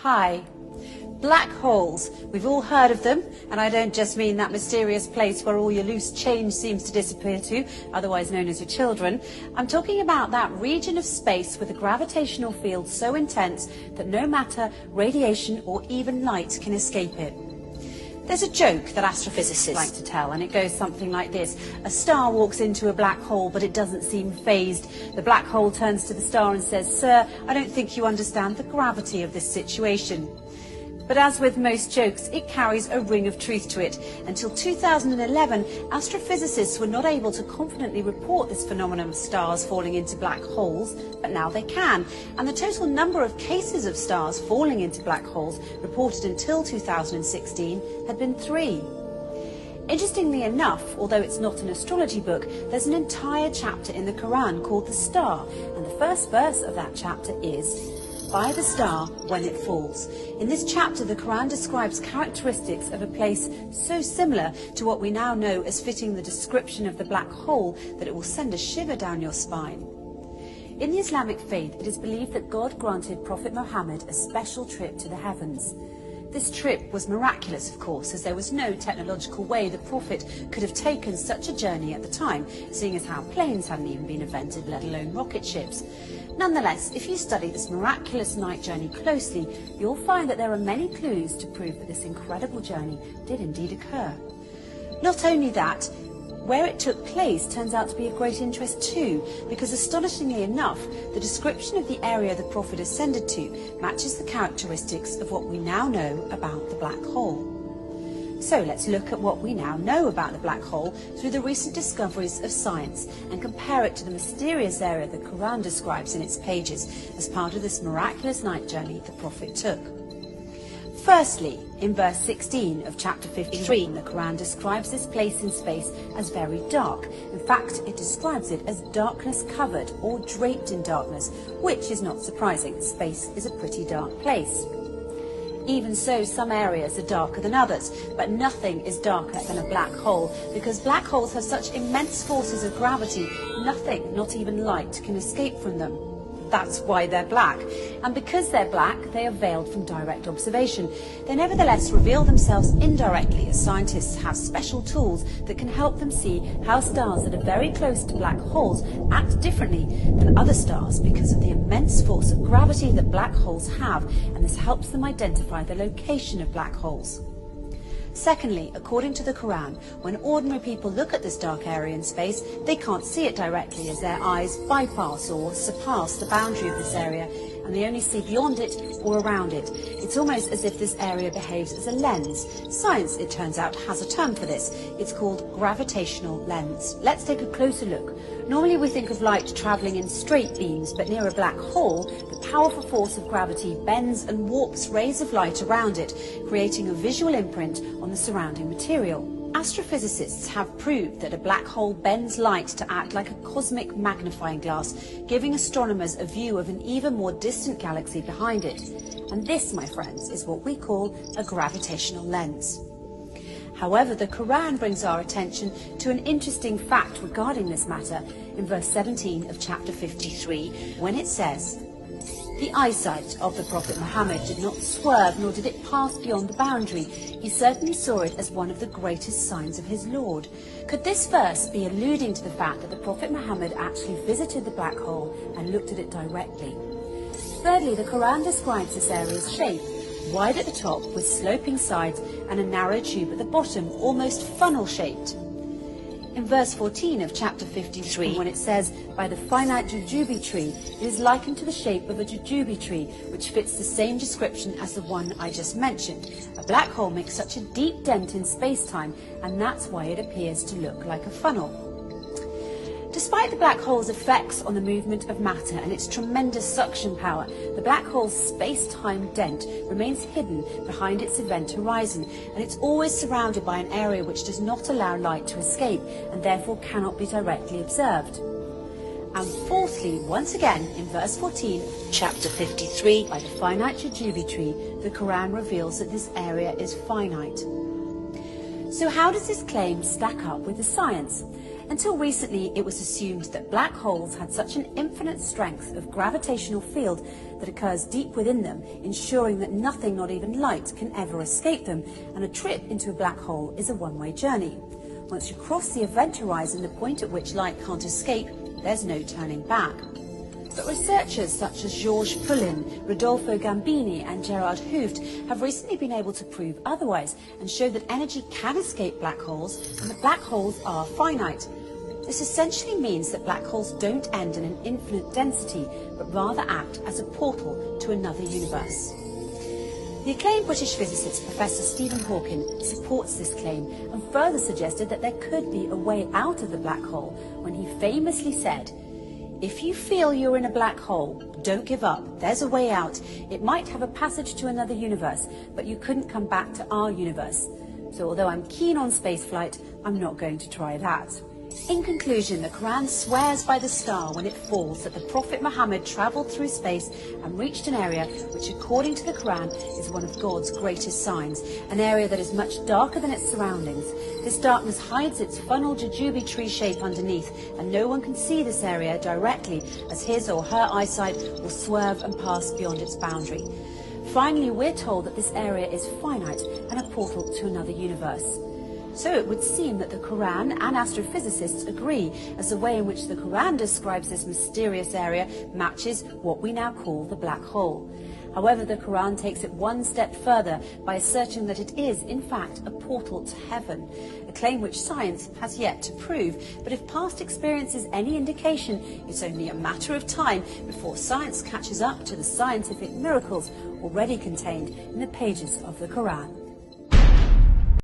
Hi. Black holes. We've all heard of them, and I don't just mean that mysterious place where all your loose change seems to disappear to, otherwise known as your children. I'm talking about that region of space with a gravitational field so intense that no matter, radiation or even light can escape it. There's a joke that astrophysicists like to tell, and it goes something like this. A star walks into a black hole, but it doesn't seem phased. The black hole turns to the star and says, "Sir, I don't think you understand the gravity of this situation." But as with most jokes, it carries a ring of truth to it. Until 2011, astrophysicists were not able to confidently report this phenomenon of stars falling into black holes, but now they can. And the total number of cases of stars falling into black holes reported until 2016 had been 3. Interestingly enough, although it's not an astrology book, there's an entire chapter in the Quran called The Star, and the first verse of that chapter is, "By the star when it falls." In this chapter, the Quran describes characteristics of a place so similar to what we now know as fitting the description of the black hole that it will send a shiver down your spine. In the Islamic faith, it is believed that God granted Prophet Muhammad a special trip to the heavens. This trip was miraculous, of course, as there was no technological way the Prophet could have taken such a journey at the time, seeing as how planes hadn't even been invented, let alone rocket ships. Nonetheless, if you study this miraculous night journey closely, you'll find that there are many clues to prove that this incredible journey did indeed occur. Not only that, where it took place turns out to be of great interest too, because astonishingly enough, the description of the area the Prophet ascended to matches the characteristics of what we now know about the black hole. So let's look at what we now know about the black hole through the recent discoveries of science and compare it to the mysterious area the Quran describes in its pages as part of this miraculous night journey the Prophet took. Firstly, in verse 16 of chapter 53, the Quran describes this place in space as very dark. In fact, it describes it as darkness covered or draped in darkness, which is not surprising. Space is a pretty dark place. Even so, some areas are darker than others, but nothing is darker than a black hole, because black holes have such immense forces of gravity, nothing, not even light, can escape from them. That's why they're black. And because they're black, they are veiled from direct observation. They nevertheless reveal themselves indirectly, as scientists have special tools that can help them see how stars that are very close to black holes act differently than other stars because of the immense force of gravity that black holes have, and this helps them identify the location of black holes. Secondly, according to the Quran, when ordinary people look at this dark area in space, they can't see it directly as their eyes bypass or surpass the boundary of this area, and they only see beyond it or around it. It's almost as if this area behaves as a lens. Science, it turns out, has a term for this. It's called gravitational lens. Let's take a closer look. Normally we think of light travelling in straight beams, but near a black hole, the powerful force of gravity bends and warps rays of light around it, creating a visual imprint on the surrounding material. Astrophysicists have proved that a black hole bends light to act like a cosmic magnifying glass, giving astronomers a view of an even more distant galaxy behind it. And this, my friends, is what we call a gravitational lens. However, the Quran brings our attention to an interesting fact regarding this matter in verse 17 of chapter 53, when it says, "The eyesight of the Prophet Muhammad did not swerve, nor did it pass beyond the boundary. He certainly saw it as one of the greatest signs of his Lord." Could this verse be alluding to the fact that the Prophet Muhammad actually visited the black hole and looked at it directly? Thirdly, the Quran describes this area's shape, wide at the top with sloping sides and a narrow tube at the bottom, almost funnel-shaped. In verse 14 of chapter 53, when it says, "By the finite jujube tree," it is likened to the shape of a jujube tree, which fits the same description as the one I just mentioned. A black hole makes such a deep dent in space-time, and that's why it appears to look like a funnel. Despite the black hole's effects on the movement of matter and its tremendous suction power, the black hole's space-time dent remains hidden behind its event horizon, and it's always surrounded by an area which does not allow light to escape and therefore cannot be directly observed. And fourthly, once again, in verse 14, chapter 53, by the finite jujube tree, the Quran reveals that this area is finite. So how does this claim stack up with the science? Until recently, it was assumed that black holes had such an infinite strength of gravitational field that occurs deep within them, ensuring that nothing, not even light, can ever escape them, and a trip into a black hole is a one-way journey. Once you cross the event horizon, the point at which light can't escape, there's no turning back. But researchers such as Georges Poulin, Rodolfo Gambini and Gerard Hooft have recently been able to prove otherwise and show that energy can escape black holes and that black holes are finite. This essentially means that black holes don't end in an infinite density, but rather act as a portal to another universe. The acclaimed British physicist Professor Stephen Hawking supports this claim and further suggested that there could be a way out of the black hole when he famously said, "If you feel you're in a black hole, don't give up. There's a way out. It might have a passage to another universe, but you couldn't come back to our universe. So although I'm keen on spaceflight, I'm not going to try that." In conclusion, the Quran swears by the star when it falls that the Prophet Muhammad travelled through space and reached an area which, according to the Quran, is one of God's greatest signs, an area that is much darker than its surroundings. This darkness hides its funnel jujube tree shape underneath, and no one can see this area directly, as his or her eyesight will swerve and pass beyond its boundary. Finally, we're told that this area is finite and a portal to another universe. So it would seem that the Quran and astrophysicists agree, as the way in which the Quran describes this mysterious area matches what we now call the black hole. However, the Quran takes it one step further by asserting that it is, in fact, a portal to heaven, a claim which science has yet to prove. But if past experience is any indication, it's only a matter of time before science catches up to the scientific miracles already contained in the pages of the Quran.